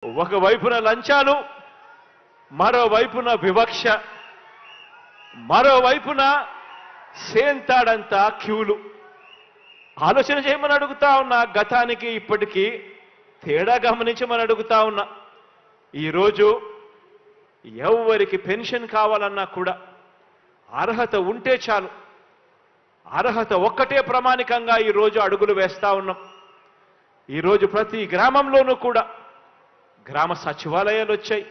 ఒకవైపున లంచాలు, మరోవైపున వివక్ష, మరోవైపున సేంతాడంతా క్యూలు. ఆలోచన చేయమని అడుగుతా ఉన్నా. గతానికి ఇప్పటికీ తేడా గమనించమని అడుగుతా ఉన్నా. ఈరోజు ఎవరికి పెన్షన్ కావాలన్నా కూడా అర్హత ఉంటే చాలు. అర్హత ఒక్కటే ప్రమాణికంగా ఈరోజు అడుగులు వేస్తా ఉన్నాం. ఈరోజు ప్రతి గ్రామంలోనూ కూడా గ్రామ సచివాలయాలు వచ్చాయి.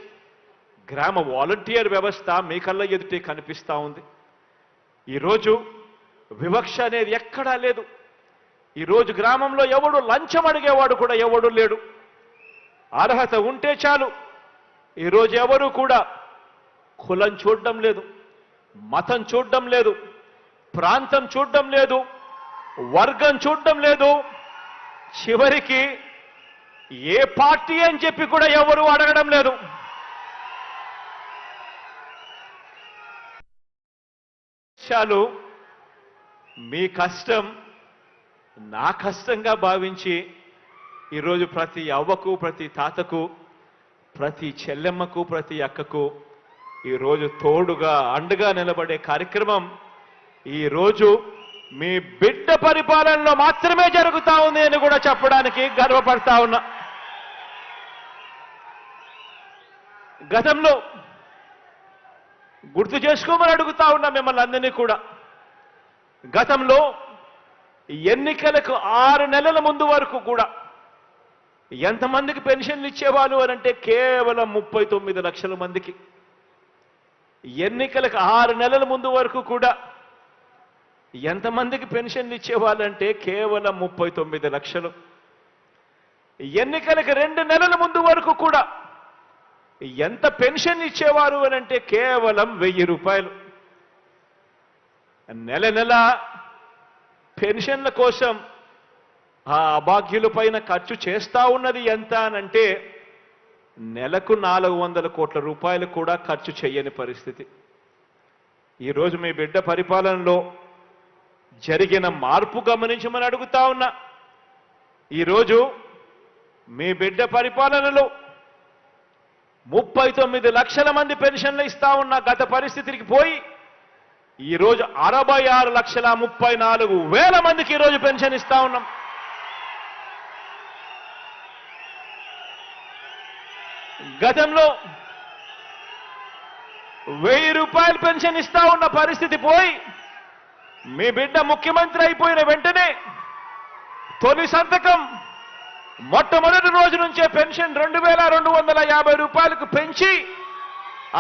గ్రామ వాలంటీర్ వ్యవస్థ మీ కళ్ళ ఎదుటే కనిపిస్తూ ఉంది. ఈరోజు వివక్ష అనేది ఎక్కడా లేదు. ఈరోజు గ్రామంలో ఎవడు లంచం అడిగేవాడు కూడా ఎవడు లేడు. అర్హత ఉంటే చాలు. ఈరోజు ఎవరు కూడా కులం చూడడం లేదు, మతం చూడడం లేదు, ప్రాంతం చూడడం లేదు, వర్గం చూడడం లేదు, చివరికి ఏ పార్టీ అని చెప్పి కూడా ఎవరు అడగడం లేదు. చాలు మీ కష్టం నా కష్టంగా భావించి ఈరోజు ప్రతి అవ్వకు, ప్రతి తాతకు, ప్రతి చెల్లెమ్మకు, ప్రతి అక్కకు ఈరోజు తోడుగా అండగా నిలబడే కార్యక్రమం ఈరోజు మీ బిడ్డ పరిపాలనలో మాత్రమే జరుగుతా ఉంది అని కూడా చెప్పడానికి గర్వపడతా ఉన్నా. గతంలో గుర్తు చేసుకోమని అడుగుతా ఉన్నా మిమ్మల్ని అందరినీ కూడా. గతంలో ఎన్నికలకు 6 నెలల ముందు వరకు కూడా ఎంతమందికి పెన్షన్లు ఇచ్చేవాళ్ళు అనంటే కేవలం 39 లక్షల మందికి. ఎన్నికలకు 6 నెలల ముందు వరకు కూడా ఎంతమందికి పెన్షన్లు ఇచ్చేవాళ్ళంటే కేవలం 39 లక్షలు. ఎన్నికలకు 2 నెలల ముందు వరకు కూడా ఎంత పెన్షన్ ఇచ్చేవారు అనంటే కేవలం 1000 రూపాయలు. నెల నెల పెన్షన్ల కోసం ఆ అభాగ్యుల పైన ఖర్చు చేస్తా ఉన్నది ఎంత అనంటే నెలకు 400 కోట్ల రూపాయలు కూడా ఖర్చు చేయని పరిస్థితి. ఈరోజు మీ బిడ్డ పరిపాలనలో జరిగిన మార్పు గమనించమని అడుగుతా ఉన్నా. ఈరోజు మీ బిడ్డ పరిపాలనలో 39 లక్షల మంది పెన్షన్లు ఇస్తా ఉన్న గత పరిస్థితికి పోయి ఈరోజు 66,34,000 మందికి ఈరోజు పెన్షన్ ఇస్తా ఉన్నాం. గతంలో 1000 రూపాయలు పెన్షన్ ఇస్తా ఉన్న పరిస్థితి పోయి మీ బిడ్డ ముఖ్యమంత్రి అయిపోయిన వెంటనే తొలి సంతకం మొట్టమొదటి రోజు నుంచే పెన్షన్ 2,250 రూపాయలకు పెంచి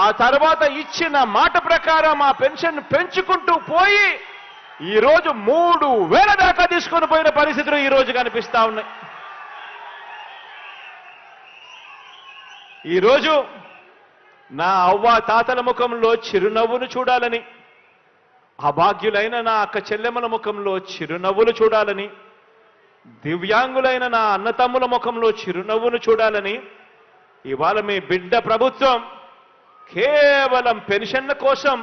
ఆ తర్వాత ఇచ్చిన మాట ప్రకారం ఆ పెన్షన్ పెంచుకుంటూ పోయి ఈరోజు 3,000 దాకా తీసుకొని పోయిన పరిస్థితులు ఈరోజు కనిపిస్తా ఉన్నాయి. ఈరోజు నా అవ్వ తాతల ముఖంలో చిరునవ్వును చూడాలని, అభాగ్యులైన నా అక్క చెల్లెమ్మల ముఖంలో చిరునవ్వులు చూడాలని, దివ్యాంగులైన నా అన్నతమ్ముల ముఖంలో చిరునవ్వును చూడాలని ఇవాళ మీ బిడ్డ ప్రభుత్వం కేవలం పెన్షన్ల కోసం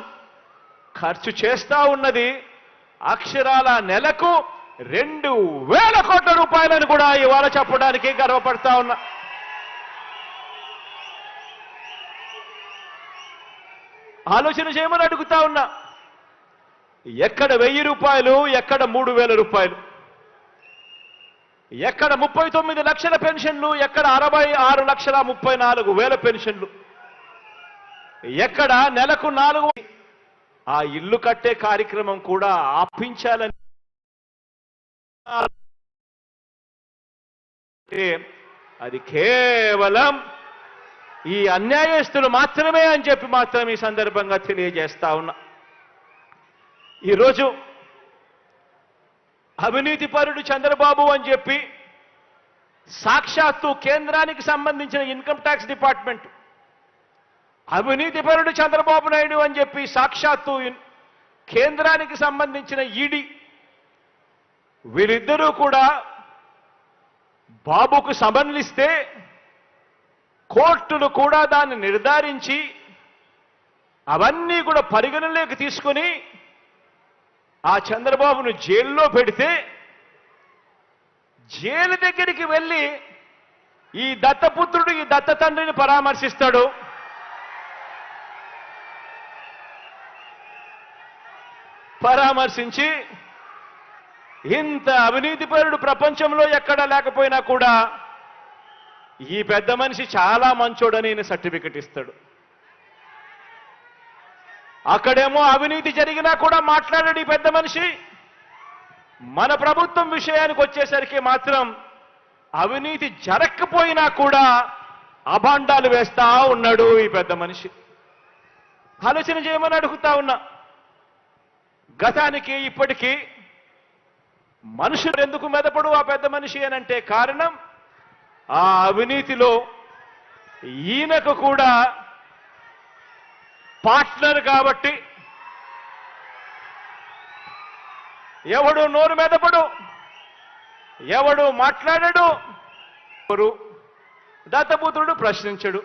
ఖర్చు చేస్తా ఉన్నది అక్షరాల నెలకు 2,000 కోట్ల రూపాయలను కూడా ఇవాళ చెప్పడానికి గర్వపడతా ఉన్నా. ఆలోచన చేయమని అడుగుతా ఉన్నా. ఎక్కడ 1000 రూపాయలు, ఎక్కడ 3,000 రూపాయలు, ఎక్కడ 39 లక్షల పెన్షన్లు, ఎక్కడ 66,34,000 పెన్షన్లు, ఎక్కడ నెలకు 4 ఆ ఇల్లు కట్టే కార్యక్రమం కూడా ఆపించాలని అది కేవలం ఈ అన్యాయస్తులు మాత్రమే అని చెప్పి మాత్రం ఈ సందర్భంగా తెలియజేస్తా ఉన్నా. ఈరోజు అవినీతి పరుడు చంద్రబాబు అని చెప్పి సాక్షాత్తు కేంద్రానికి సంబంధించిన ఇన్కమ్ ట్యాక్స్ డిపార్ట్మెంట్, అవినీతి పరుడు చంద్రబాబు నాయుడు అని చెప్పి సాక్షాత్తు కేంద్రానికి సంబంధించిన ఈడీ, వీరిద్దరూ కూడా బాబుకు సమన్లిస్తే కోర్టులు కూడా దాన్ని నిర్ధారించి అవన్నీ కూడా పరిగణలోకి తీసుకొని ఆ చంద్రబాబును జైల్లో పెడితే జైలు దగ్గరికి వెళ్ళి ఈ దత్తపుత్రుడు ఈ దత్త తండ్రిని పరామర్శిస్తాడు. పరామర్శించి ఇంత అవినీతిపరుడు ప్రపంచంలో ఎక్కడా లేకపోయినా కూడా ఈ పెద్ద మనిషి చాలా మంచోడని ఈయన సర్టిఫికెట్ ఇస్తాడు. అక్కడేమో అవినీతి జరిగినా కూడా మాట్లాడాడు ఈ పెద్ద మనిషి. మన ప్రభుత్వం విషయానికి వచ్చేసరికి మాత్రం అవినీతి జరగకపోయినా కూడా అభాండాలు వేస్తా ఉన్నాడు ఈ పెద్ద మనిషి. ఆలోచన చేయమని అడుగుతా ఉన్నా. గతానికి ఇప్పటికీ మనుషులు ఎందుకు మెదపడు ఆ పెద్ద మనిషి అనంటే కారణం ఆ అవినీతిలో ఈయనకు కూడా పార్ట్నర్ కాబట్టి. ఎవడు నోరు మెదపడు, ఎవడు మాట్లాడడు, దత్తపుత్రుడు ప్రశ్నించడు.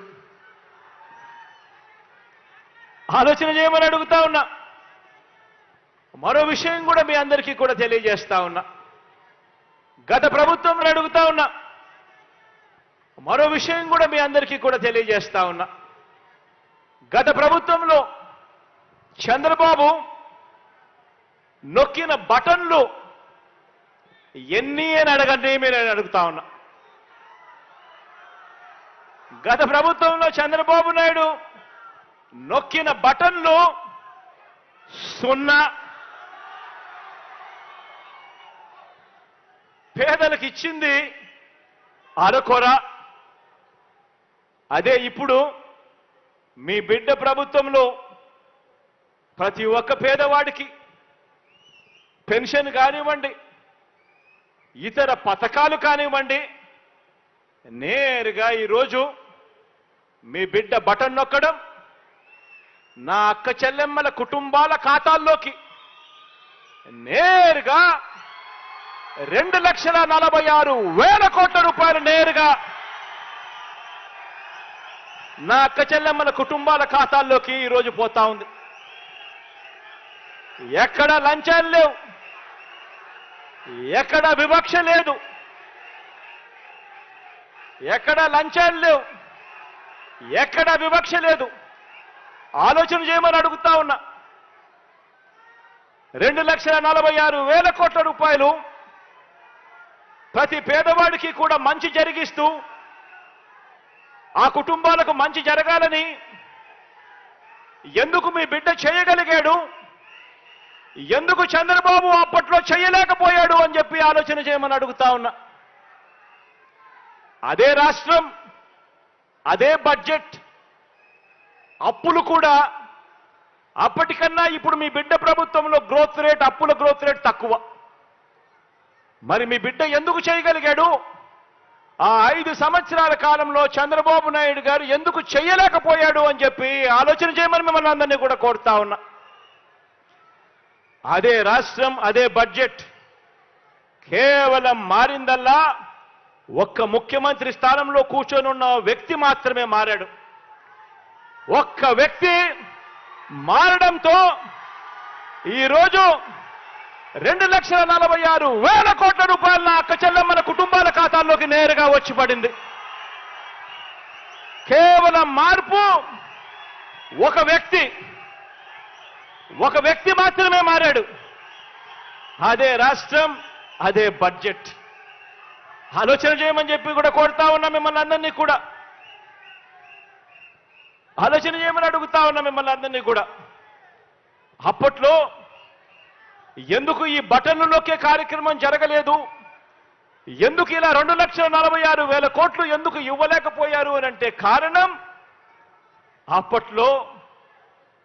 ఆలోచన చేయమని అడుగుతా ఉన్నా. మరో విషయం కూడా మీ అందరికీ కూడా తెలియజేస్తా ఉన్నా. గత ప్రభుత్వం అడుగుతా ఉన్నా. మరో విషయం కూడా మీ అందరికీ కూడా తెలియజేస్తా ఉన్నా. గత ప్రభుత్వంలో చంద్రబాబు నొక్కిన బటన్లు ఎన్ని అని అడగండి మీరు అడుగుతా ఉన్నా. గత ప్రభుత్వంలో చంద్రబాబు నాయుడు నొక్కిన బటన్లు 0. పేదలకు ఇచ్చింది అరకొర. అదే ఇప్పుడు మీ బిడ్డ ప్రభుత్వంలో ప్రతి ఒక్క పేదవాడికి పెన్షన్ కానివ్వండి, ఇతర పథకాలు కానివ్వండి, నేరుగా ఈరోజు మీ బిడ్డ బటన్ నొక్కడం నా అక్క చెల్లెమ్మల కుటుంబాల ఖాతాల్లోకి నేరుగా 2,46,000 కోట్ల రూపాయలు నేరుగా నా అక్క చెల్లెమ్మల కుటుంబాల ఖాతాల్లోకి ఈరోజు పోతా ఉంది. ఎక్కడ లంచాలు లేవు, ఎక్కడ వివక్ష లేదు, ఎక్కడ లంచాలు లేవు, ఎక్కడ వివక్ష లేదు. ఆలోచన చేయమని అడుగుతా ఉన్నా. 2,46,000 కోట్ల రూపాయలు ప్రతి పేదవాడికి కూడా మంచి జరిగిస్తూ ఆ కుటుంబాలకు మంచి జరగాలని ఎందుకు మీ బిడ్డ చేయగలిగాడు, ఎందుకు చంద్రబాబు అప్పట్లో చేయలేకపోయాడు అని చెప్పి ఆలోచన చేయమని అడుగుతా ఉన్నా. అదే రాష్ట్రం, అదే బడ్జెట్, అప్పులు కూడా అప్పటికన్నా ఇప్పుడు మీ బిడ్డ ప్రభుత్వంలో గ్రోత్ రేట్, అప్పుల గ్రోత్ రేట్ తక్కువ. మరి మీ బిడ్డ ఎందుకు చేయగలిగాడు? ఆ 5 సంవత్సరాల కాలంలో చంద్రబాబు నాయుడు గారు ఎందుకు చేయలేకపోయాడు అని చెప్పి ఆలోచన చేయమని మిమ్మల్ని అందరినీ కూడా కోరుతా ఉన్నా. అదే రాష్ట్రం, అదే బడ్జెట్ కేవలం మారిందల్లా ఒక్క ముఖ్యమంత్రి స్థానంలో కూర్చొని ఉన్న వ్యక్తి మాత్రమే మారాడు. ఒక్క వ్యక్తి మారడంతో ఈరోజు 2,46,000 కోట్ల రూపాయల అక్క చెల్లెమ్మల కుటుంబాల ఖాతాల్లోకి నేరుగా వచ్చి పడింది. కేవలం మార్పు ఒక వ్యక్తి మాత్రమే మారాడు. అదే రాష్ట్రం, అదే బడ్జెట్. ఆలోచన చేయమని చెప్పి కూడా కోరుతా ఉన్నా మిమ్మల్ని అందరినీ కూడా. ఆలోచన చేయమని అడుగుతా ఉన్నా మిమ్మల్ని అందరినీ కూడా. అప్పట్లో ఎందుకు ఈ బటన్లు నొక్కే కార్యక్రమం జరగలేదు, ఎందుకు ఇలా 2,46,000 కోట్లు ఎందుకు ఇవ్వలేకపోయారు అని అంటే కారణం అప్పట్లో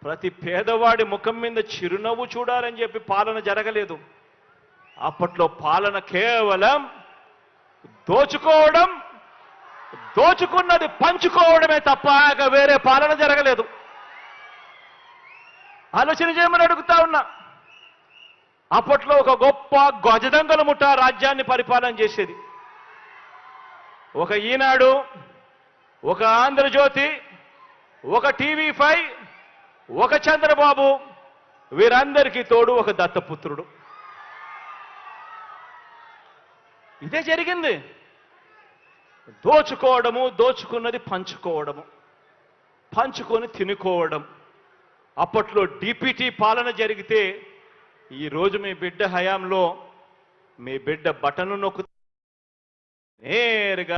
ప్రతి పేదవాడి ముఖం మీద చిరునవ్వు చూడాలని చెప్పి పాలన జరగలేదు. అప్పట్లో పాలన కేవలం దోచుకోవడం, దోచుకున్నది పంచుకోవడమే తప్ప వేరే పాలన జరగలేదు. ఆలోచన చేయమని అడుగుతా ఉన్నా. అప్పట్లో ఒక గొప్ప గజదంగల ముఠ రాజ్యాన్ని పరిపాలన చేసేది. ఒక ఈనాడు, ఒక ఆంధ్రజ్యోతి, ఒక టీవీ5, ఒక చంద్రబాబు, వీరందరికీ తోడు ఒక దత్తపుత్రుడు. ఇదే జరిగింది. దోచుకోవడము, దోచుకున్నది పంచుకోవడము, పంచుకొని తినుకోవడం. అప్పట్లో డిపిటి పాలన జరిగితే ఈరోజు మీ బిడ్డ హయాంలో మీ బిడ్డ బటను నొక్కు నేరుగా